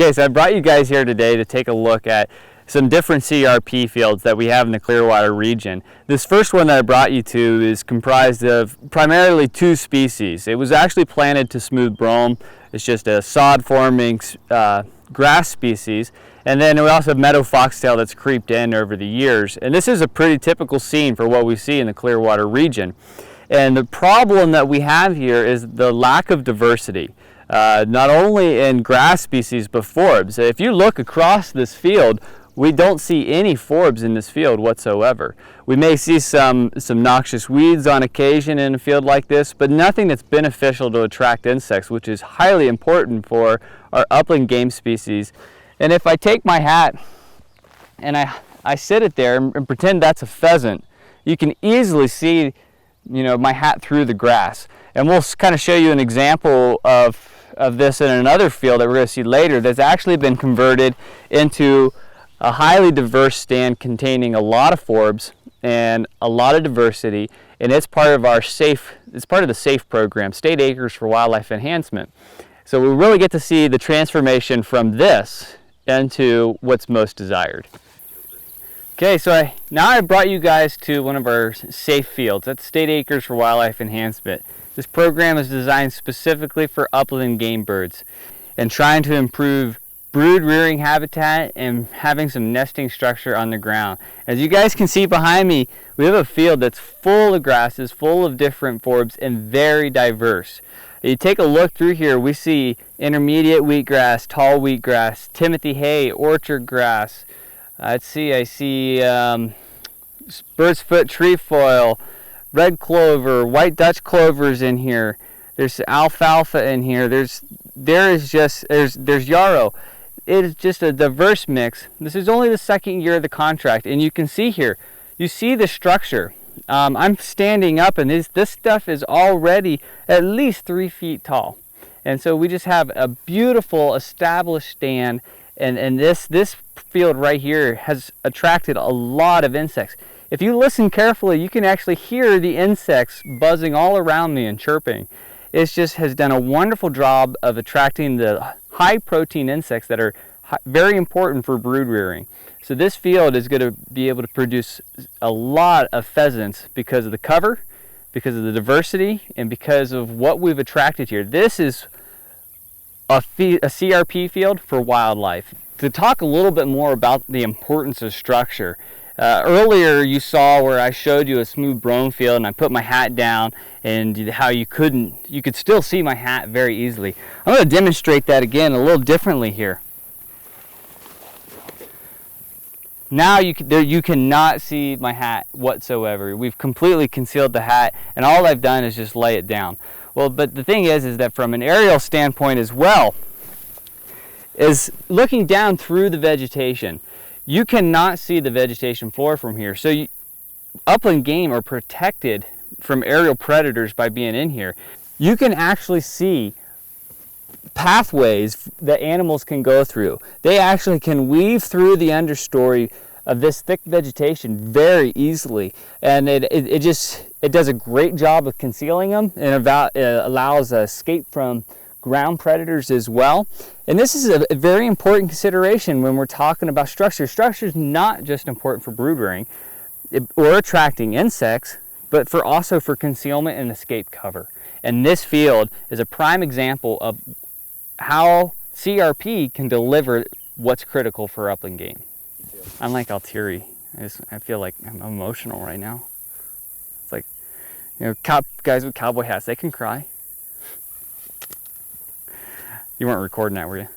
Okay, so I brought you guys here today to take a look at some different CRP fields that we have in the Clearwater region. This first one that I brought you to is comprised of primarily two species. It was actually planted to smooth brome. It's just a sod-forming grass species. And then we also have meadow foxtail that's creeped in over the years. And this is a pretty typical scene for what we see in the Clearwater region. And the problem that we have here is the lack of diversity. Not only in grass species, but forbs. If you look across this field, we don't see any forbs in this field whatsoever. We may see some noxious weeds on occasion in a field like this, but nothing that's beneficial to attract insects, which is highly important for our upland game species. And if I take my hat and I sit it there and pretend that's a pheasant, you can easily see, my hat through the grass. And we'll kind of show you an example of this in another field that we're going to see later that's actually been converted into a highly diverse stand containing a lot of forbs and a lot of diversity, and it's part of our the SAFE program, State Acres for Wildlife Enhancement. So we really get to see the transformation from this into what's most desired. Okay, so now I brought you guys to one of our SAFE fields. That's State Acres for Wildlife Enhancement. This program is designed specifically for upland game birds and trying to improve brood rearing habitat and having some nesting structure on the ground. As you guys can see behind me, we have a field that's full of grasses, full of different forbs, and very diverse. You take a look through here, we see intermediate wheatgrass, tall wheatgrass, Timothy hay, orchard grass. I see bird's foot trefoil, red clover, white Dutch clovers in here. There's alfalfa in here. There's yarrow. It is just a diverse mix. This is only the second year of the contract, and you can see here, you see the structure. I'm standing up, and this stuff is already at least 3 feet tall. And so we just have a beautiful established stand, and this field right here has attracted a lot of insects. If you listen carefully, you can actually hear the insects buzzing all around me and chirping. It just has done a wonderful job of attracting the high protein insects that are very important for brood rearing. So this field is going to be able to produce a lot of pheasants because of the cover, because of the diversity, and because of what we've attracted here. This is a CRP field for wildlife. To talk a little bit more about the importance of structure, earlier you saw where I showed you a smooth brome field and I put my hat down and how you could still see my hat very easily. I'm going to demonstrate that again a little differently here. Now you cannot see my hat whatsoever. We've completely concealed the hat, and all I've done is just lay it down. Well, but the thing is that from an aerial standpoint as well, is looking down through the vegetation. You cannot see the vegetation floor from here. So upland game are protected from aerial predators by being in here. You can actually see pathways that animals can go through. They actually can weave through the understory of this thick vegetation very easily. And it does a great job of concealing them, and allows escape from ground predators as well. And this is a very important consideration when we're talking about structure. Structure is not just important for brood rearing or attracting insects, but also for concealment and escape cover. And this field is a prime example of how CRP can deliver what's critical for upland game. I'm like all teary. I feel like I'm emotional right now. It's like, guys with cowboy hats, they can cry. You weren't recording that, were you?